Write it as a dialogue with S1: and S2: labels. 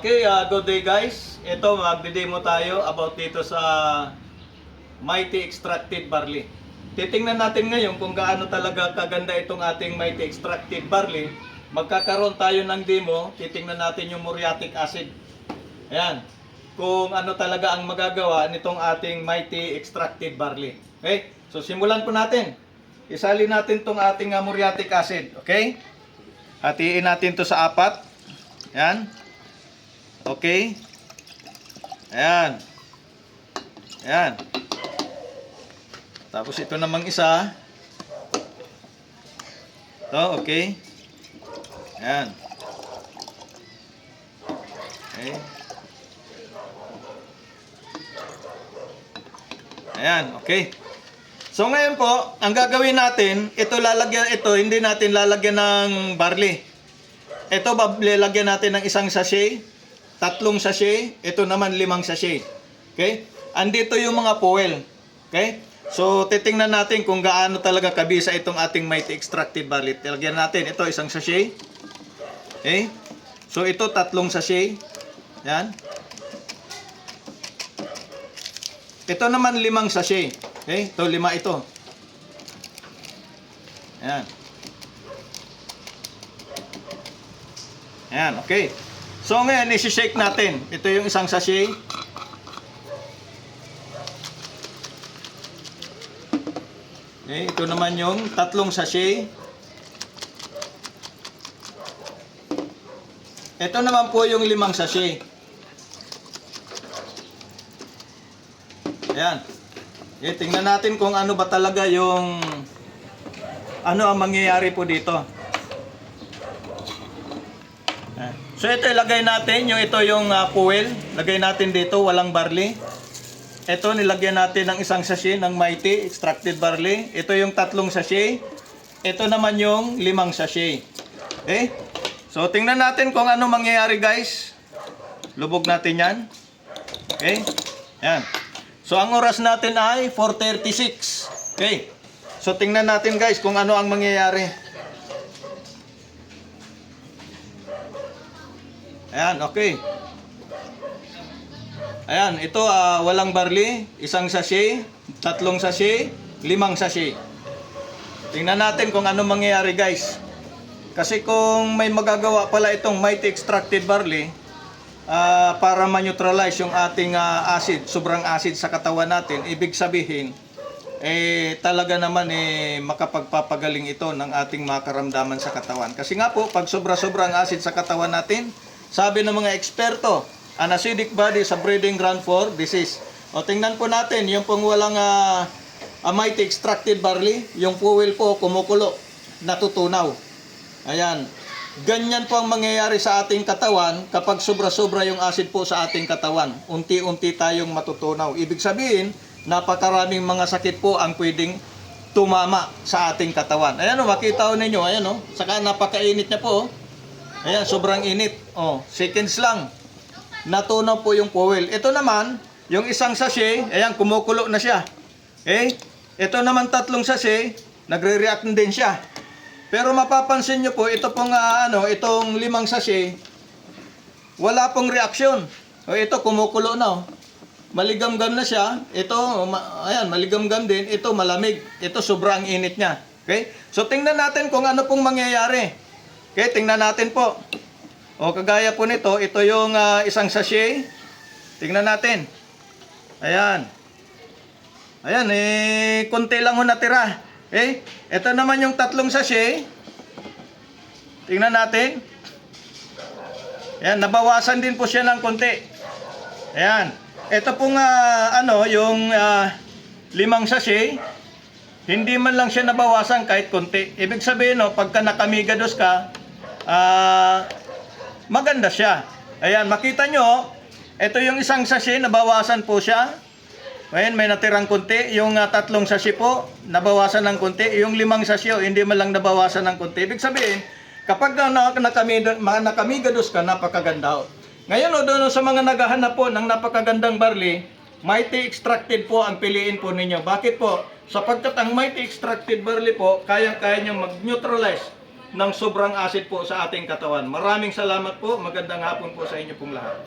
S1: Okay, good day guys. Ito, magde-demo tayo about dito sa Mighty Extracted Barley. Titingnan natin ngayon kung gaano talaga kaganda itong ating Mighty Extracted Barley. Magkakaroon tayo ng demo, titingnan natin yung muriatic acid. Ayan, kung ano talaga ang magagawa nitong ating Mighty Extracted Barley. Okay, so simulan po natin. Isalin natin itong ating muriatic acid, okay? Hatiin natin to sa 4. Ayan. Okay. Ayan. Ayan. Tapos ito namang isa. Ito, okay. Ayan. Okay. Ayan, okay. So ngayon po, ang gagawin natin, hindi natin lalagyan ng barley. Ito, lalagyan natin ng 1 sachet, 3 sachet, ito naman 5 sachet. Okay? Andito yung mga fuel. Okay? So, titingnan natin kung gaano talaga kabisa itong ating Mighty Extracted Barley. Lagyan natin ito 1 sachet. Okay? So, ito 3 sachet. Yan. Ito naman 5 sachet. Okay? Ito 5 ito. Yan. Ayan, okay. So ngayon, isi-shake natin. Ito yung 1 sachet. Okay, ito naman yung 3 sachet. Ito naman po yung 5 sachet. Ayan. Okay, tingnan natin kung ano ba talaga yung ano ang mangyayari po dito. So ito ilagay natin, ito yung fuel. Lagay natin dito, walang barley. Ito nilagyan natin ng 1 sachet ng Mighty Extracted Barley. Ito yung 3 sachet. Ito naman yung 5 sachet. Okay? So tingnan natin kung ano mangyayari guys. Lubog natin yan. Okay? Yan. So ang oras natin ay 4:36. Okay? So tingnan natin guys kung ano ang mangyayari. Ayan, okay. Ayan, ito walang barley, 1 sachet, 3 sachet, 5 sachet. Tingnan natin kung ano mangyayari guys. Kasi kung may magagawa pala itong Mighty Extracted Barley para ma-neutralize yung ating acid, sobrang acid sa katawan natin, ibig sabihin, talaga naman makapagpapagaling ito ng ating mga karamdaman sa katawan. Kasi nga po, pag sobra-sobrang acid sa katawan natin, sabi ng mga eksperto, an acidic body sa breeding ground for disease. O tingnan po natin, yung pong walang Mighty Extracted Barley, yung fuel po kumukulo, natutunaw. Ayan. Ganyan po ang mangyayari sa ating katawan kapag sobra-sobra yung acid po sa ating katawan. Unti-unti tayong matutunaw. Ibig sabihin, napakaraming mga sakit po ang pwedeng tumama sa ating katawan. Ayan o, makita o ninyo. Ayan o, saka napakainit niya po. Ayan, sobrang init. Oh, seconds lang. Natunaw po yung fuel. Ito naman, yung 1 sachet, ayan, kumukulo na siya. Okay? Ito naman 3 sachet, nagre-react din siya. Pero mapapansin nyo po, ito pong, itong 5 sachet, wala pong reaksyon. O, ito, kumukulo na. Oh. Maligamgam na siya. Ito, ayan, maligamgam din. Ito, malamig. Ito, sobrang init niya. Okay? So, tingnan natin kung ano pong mangyayari. Okay, tingnan natin po. O, kagaya po nito, ito yung 1 sachet. Tingnan natin. Ayan. Ayan, konti lang ho natira. Okay, ito naman yung 3 sachet. Tingnan natin. Ayan, nabawasan din po siya ng konti. Ayan. Ito pong, yung 5 sachet. Hindi man lang siya nabawasan kahit konti. Ibig sabihin, pagka nakamigados ka, maganda siya. Ayan, makita nyo, ito yung 1 sachet, nabawasan po siya. Ayan, may natirang konti. Yung 3 sachet po, nabawasan ng konti. Yung 5 sachet, hindi man lang nabawasan ng konti. Ibig sabihin, kapag nakamigados ka, napakaganda. Ngayon, doon sa mga naghahanap po ng napakagandang barley, Mighty Extracted po ang piliin po ninyo. Bakit po? Sapagkat ang Mighty Extracted Barley po, kayang-kaya nyo mag-neutralize ng sobrang acid po sa ating katawan. Maraming salamat po. Magandang hapon po sa inyo pong lahat.